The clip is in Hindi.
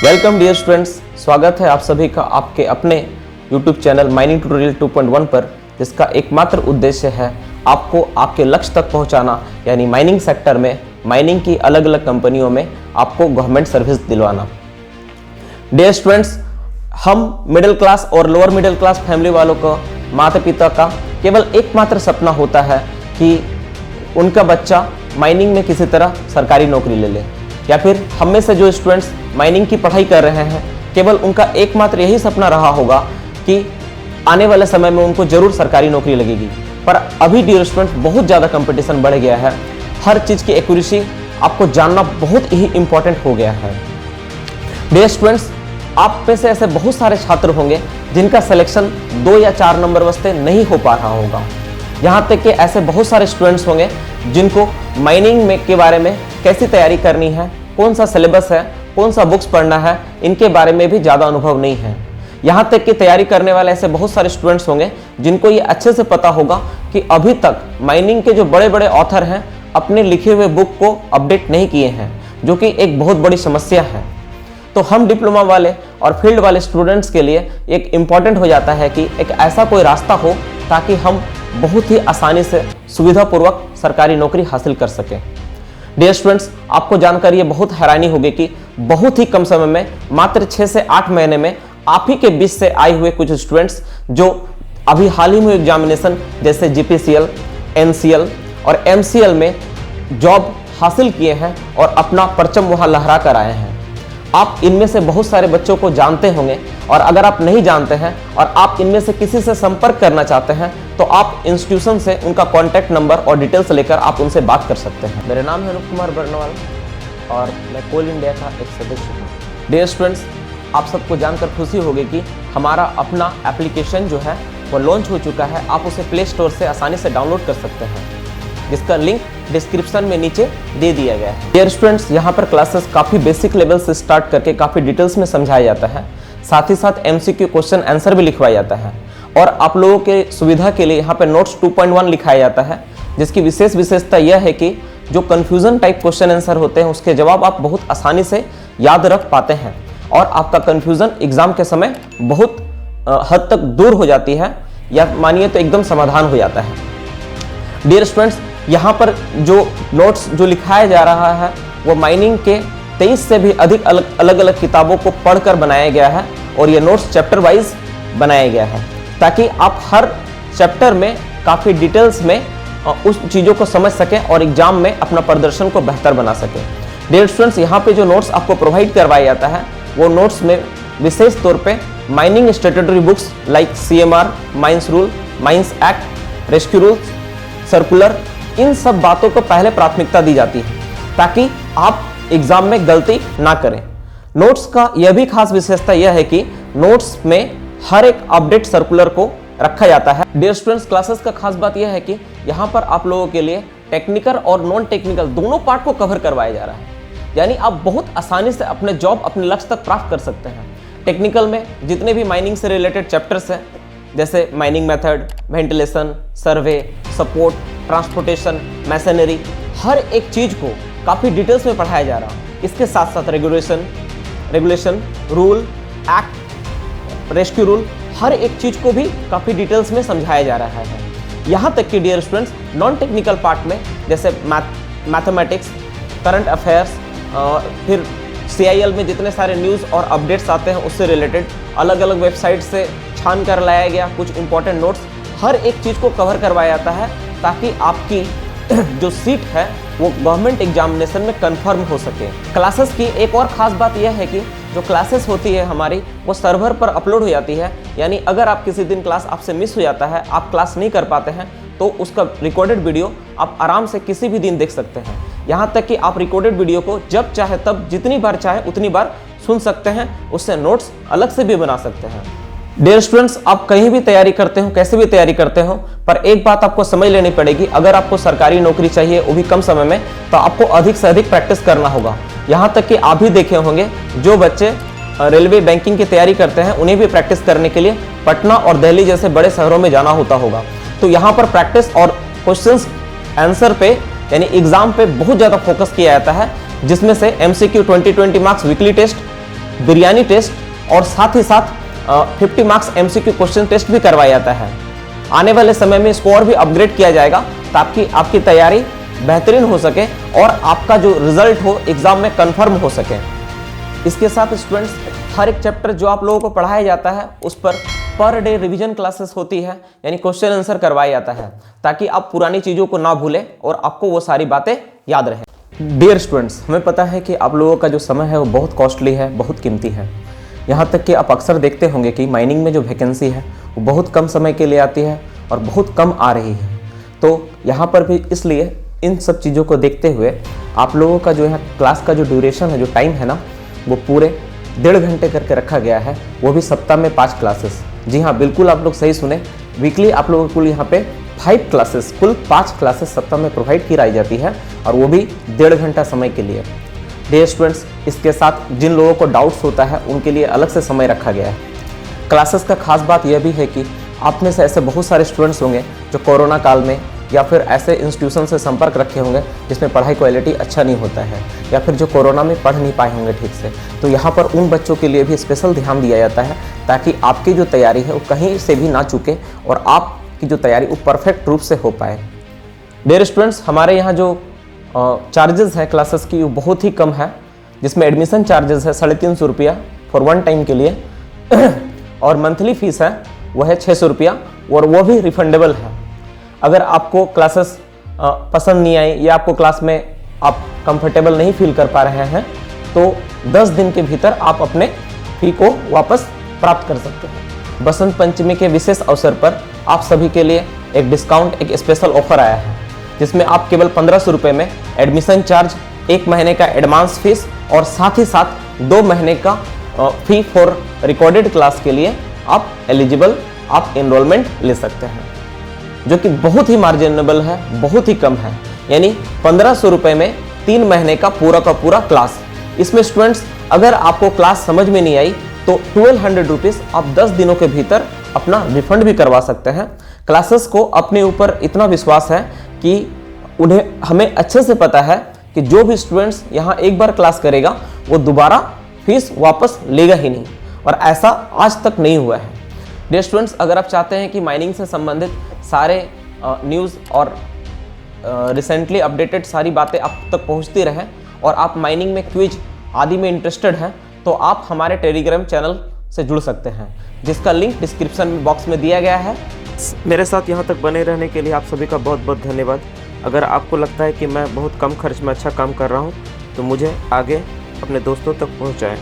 वेलकम डियर स्टूडेंट्स, स्वागत है आप सभी का आपके अपने यूट्यूब चैनल माइनिंग ट्यूटोरियल 2.1 पर, जिसका एकमात्र उद्देश्य है आपको आपके लक्ष्य तक पहुंचाना, यानी माइनिंग सेक्टर में माइनिंग की अलग अलग कंपनियों में आपको गवर्नमेंट सर्विस दिलवाना। डियर स्टूडेंट्स, हम मिडिल क्लास और लोअर मिडिल क्लास फैमिली वालों को माता पिता का केवल एकमात्र सपना होता है कि उनका बच्चा माइनिंग में किसी तरह सरकारी नौकरी ले ले, या फिर हम में से जो स्टूडेंट्स माइनिंग की पढ़ाई कर रहे हैं केवल उनका एकमात्र यही सपना रहा होगा कि आने वाले समय में उनको जरूर सरकारी नौकरी लगेगी। पर अभी डियर स्टूडेंट्स बहुत ज़्यादा कंपटीशन बढ़ गया है, हर चीज़ की एक्यूरेसी आपको जानना बहुत ही इंपॉर्टेंट हो गया है। डियर स्टूडेंट्स, आप में से ऐसे बहुत सारे छात्र होंगे जिनका सिलेक्शन 2 या 4 नंबर वास्ते नहीं हो पा रहा होगा। यहाँ तक कि ऐसे बहुत सारे स्टूडेंट्स होंगे जिनको माइनिंग में के बारे में कैसी तैयारी करनी है, कौन सा सिलेबस है, कौन सा बुक्स पढ़ना है, इनके बारे में भी ज़्यादा अनुभव नहीं है। यहाँ तक कि तैयारी करने वाले ऐसे बहुत सारे स्टूडेंट्स होंगे जिनको ये अच्छे से पता होगा कि अभी तक माइनिंग के जो बड़े बड़े ऑथर हैं अपने लिखे हुए बुक को अपडेट नहीं किए हैं, जो कि एक बहुत बड़ी समस्या है। तो हम डिप्लोमा वाले और फील्ड वाले स्टूडेंट्स के लिए एक इम्पॉर्टेंट हो जाता है कि एक ऐसा कोई रास्ता हो ताकि हम बहुत ही आसानी से सुविधापूर्वक सरकारी नौकरी हासिल कर सकें। डियर स्टूडेंट्स, आपको जानकर ये बहुत हैरानी होगी कि बहुत ही कम समय में, मात्र 6 से 8 महीने में आप ही के बीच से आए हुए कुछ स्टूडेंट्स जो अभी हाल ही में एग्जामिनेशन जैसे जीपीसीएल, एनसीएल और एमसीएल में जॉब हासिल किए हैं और अपना परचम वहां लहरा कर आए हैं। आप इनमें से बहुत सारे बच्चों को जानते होंगे, और अगर आप नहीं जानते हैं और आप इनमें से किसी से संपर्क करना चाहते हैं तो आप इंस्टीट्यूशन से उनका कॉन्टैक्ट नंबर और डिटेल्स लेकर आप उनसे बात कर सकते हैं। मेरा नाम है अनुप कुमार बर्नवाल और मैं कोल इंडिया का एक सदस्य हूँ। डियर स्टूडेंट्स, आप सबको जानकर खुशी होगी कि हमारा अपना एप्लीकेशन जो है वो लॉन्च हो चुका है। आप उसे प्ले स्टोर से आसानी से डाउनलोड कर सकते हैं, जिसका लिंक डिस्क्रिप्शन में नीचे दे दिया गया है। डियर स्टूडेंट्स, यहाँ पर क्लासेस काफ़ी बेसिक लेवल से स्टार्ट करके काफ़ी डिटेल्स में समझाया जाता है, साथ ही साथ एमसीक्यू क्वेश्चन आंसर भी लिखवाया जाता है, और आप लोगों के सुविधा के लिए यहाँ पर नोट्स 2.1 लिखाया जाता है, जिसकी विशेषता यह है कि जो कन्फ्यूजन टाइप क्वेश्चन आंसर होते हैं उसके जवाब आप बहुत आसानी से याद रख पाते हैं, और आपका कन्फ्यूजन एग्जाम के समय बहुत हद तक दूर हो जाती है, या मानिए तो एकदम समाधान हो जाता है। डियर स्टूडेंट्स, यहाँ पर जो नोट्स जो लिखाया जा रहा है वो माइनिंग के 23 से भी अधिक अलग अलग किताबों को पढ़कर बनाया गया है, और ये नोट्स चैप्टर वाइज बनाया गया है ताकि आप हर चैप्टर में काफ़ी डिटेल्स में उस चीज़ों को समझ सकें और एग्जाम में अपना प्रदर्शन को बेहतर बना सकें। डियर स्टूडेंट्स, यहाँ पे जो नोट्स आपको प्रोवाइड करवाया जाता है वो नोट्स में विशेष तौर पे mining statutory books like CMR, mines rule, mines act, rescue rules, circular, इन सब बातों को पहले प्राथमिकता दी जाती है ताकि आप एग्जाम में गलती ना करें। नोट्स का यह भी खास विशेषता यह है कि नोट्स में हर एक अपडेट सर्कुलर को रखा जाता है। डियर स्टूडेंट्स, क्लासेस का खास बात यह है कि यहाँ पर आप लोगों के लिए टेक्निकल और नॉन टेक्निकल दोनों पार्ट को कवर करवाया जा रहा है, यानी आप बहुत आसानी से अपने जॉब, अपने लक्ष्य तक प्राप्त कर सकते हैं। टेक्निकल में जितने भी माइनिंग से रिलेटेड चैप्टर्स हैं जैसे माइनिंग मेथड, वेंटिलेशन, सर्वे, सपोर्ट, ट्रांसपोर्टेशन, मैसनरी, हर एक चीज़ को काफ़ी डिटेल्स में पढ़ाया जा रहा है। इसके साथ साथ regulation, rule, act, rescue rule, हर एक चीज़ को भी काफ़ी डिटेल्स में समझाया जा रहा है। यहाँ तक कि dear students, non technical part में जैसे मैथमेटिक्स, करंट अफेयर्स, फिर CIL में जितने सारे न्यूज़ और अपडेट्स आते हैं उससे रिलेटेड अलग अलग वेबसाइट से छान कर लाया गया कुछ इंपॉर्टेंट नोट्स, हर एक चीज़ को कवर करवाया जाता है ताकि आपकी जो सीट है वो गवर्नमेंट एग्जामिनेशन में कंफर्म हो सके। क्लासेस की एक और ख़ास बात यह है कि जो क्लासेस होती है हमारी वो सर्वर पर अपलोड हो जाती है, यानी अगर आप किसी दिन क्लास आपसे मिस हो जाता है, आप क्लास नहीं कर पाते हैं, तो उसका रिकॉर्डेड वीडियो आप आराम से किसी भी दिन देख सकते हैं। यहाँ तक कि आप रिकॉर्डेड वीडियो को जब चाहे तब, जितनी बार चाहे उतनी बार सुन सकते हैं, उससे नोट्स अलग से भी बना सकते हैं। डियर स्टूडेंट्स, आप कहीं भी तैयारी करते हो, कैसे भी तैयारी करते हो, पर एक बात आपको समझ लेनी पड़ेगी, अगर आपको सरकारी नौकरी चाहिए वो भी कम समय में, तो आपको अधिक से अधिक प्रैक्टिस करना होगा। यहाँ तक कि आप भी देखे होंगे जो बच्चे रेलवे बैंकिंग की तैयारी करते हैं उन्हें भी प्रैक्टिस करने के लिए पटना और दिल्ली जैसे बड़े शहरों में जाना होता होगा। तो यहाँ पर प्रैक्टिस और क्वेश्चंस आंसर पे, यानी एग्जाम पे बहुत ज़्यादा फोकस किया जाता है, जिसमें से MCQ 20-20 मार्क्स वीकली टेस्ट, बिरयानी टेस्ट और साथ ही साथ 50 मार्क्स MCQ क्वेश्चन टेस्ट भी करवाया जाता है। आने वाले समय में इसको और भी अपग्रेड किया जाएगा ताकि आपकी तैयारी बेहतरीन हो सके और आपका जो रिजल्ट हो एग्जाम में कंफर्म हो सके। इसके साथ स्टूडेंट्स हर एक चैप्टर जो आप लोगों को पढ़ाया जाता है उस पर डे रिवीजन क्लासेस होती है, यानी क्वेश्चन आंसर करवाया जाता है ताकि आप पुरानी चीज़ों को ना भूलें और आपको वो सारी बातें याद रहें। डियर स्टूडेंट्स, हमें पता है कि आप लोगों का जो समय है वो बहुत कॉस्टली है, बहुत कीमती है। यहाँ तक कि आप अक्सर देखते होंगे कि माइनिंग में जो वैकेंसी है वो बहुत कम समय के लिए आती है और बहुत कम आ रही है। तो यहाँ पर भी इसलिए इन सब चीज़ों को देखते हुए आप लोगों का जो यहाँ क्लास का जो ड्यूरेशन है, जो टाइम है ना, वो पूरे 1.5 घंटे करके रखा गया है, वो भी सप्ताह में 5 क्लासेस। जी हाँ, बिल्कुल आप लोग सही सुने, वीकली आप लोगों को यहाँ पे 5 क्लासेस, कुल 5 क्लासेस सप्ताह में प्रोवाइड कराई जाती है और वो भी 1.5 घंटा समय के लिए। डियर स्टूडेंट्स, इसके साथ जिन लोगों को डाउट्स होता है उनके लिए अलग से समय रखा गया है। क्लासेस का खास बात यह भी है कि आप में से ऐसे बहुत सारे स्टूडेंट्स होंगे जो कोरोना काल में या फिर ऐसे इंस्टीट्यूशन से संपर्क रखे होंगे जिसमें पढ़ाई क्वालिटी अच्छा नहीं होता है, या फिर जो कोरोना में पढ़ नहीं पाए होंगे ठीक से। तो यहाँ पर उन बच्चों के लिए भी स्पेशल ध्यान दिया जाता है ताकि आपकी जो तैयारी है वो कहीं से भी ना चूके और आपकी जो तैयारी वो परफेक्ट रूप से हो पाए। डियर स्टूडेंट्स, हमारे यहाँ जो चार्जेस है क्लासेस की वो बहुत ही कम है, जिसमें एडमिशन चार्जेस है 350 रुपया फॉर 1 टाइम के लिए और मंथली फीस है वो है 600 रुपया और वो भी रिफंडेबल है। अगर आपको क्लासेस पसंद नहीं आई या आपको क्लास में आप कंफर्टेबल नहीं फील कर पा रहे हैं तो 10 दिन के भीतर आप अपने फी को वापस प्राप्त कर सकते हैं। बसंत पंचमी के विशेष अवसर पर आप सभी के लिए एक डिस्काउंट, एक स्पेशल ऑफर आया है जिसमें आप केवल 1500 रुपये में एडमिशन चार्ज, 1 महीने का एडवांस फीस और साथ ही साथ 2 महीने का फी फॉर रिकॉर्डेड क्लास के लिए आप एलिजिबल, आप एनरोलमेंट ले सकते हैं, जो कि बहुत ही मार्जिनेबल है, बहुत ही कम है। यानी 1500 रुपये में 3 महीने का पूरा क्लास। इसमें स्टूडेंट्स अगर आपको क्लास समझ में नहीं आई तो 1200 रुपीज़ आप 10 दिनों के भीतर अपना रिफंड भी करवा सकते हैं। क्लासेस को अपने ऊपर इतना विश्वास है कि हमें अच्छे से पता है कि जो भी स्टूडेंट्स यहाँ एक बार क्लास करेगा वो दोबारा फीस वापस लेगा ही नहीं, और ऐसा आज तक नहीं हुआ है। डियर स्टूडेंट्स, अगर आप चाहते हैं कि माइनिंग से संबंधित सारे न्यूज़ और रिसेंटली अपडेटेड सारी बातें आप तक पहुंचती रहें और आप माइनिंग में क्विज आदि में इंटरेस्टेड हैं तो आप हमारे टेलीग्राम चैनल से जुड़ सकते हैं, जिसका लिंक डिस्क्रिप्शन बॉक्स में दिया गया है। मेरे साथ यहाँ तक बने रहने के लिए आप सभी का बहुत बहुत धन्यवाद। अगर आपको लगता है कि मैं बहुत कम खर्च में अच्छा काम कर रहा हूँ तो मुझे आगे अपने दोस्तों तक पहुँचाएँ।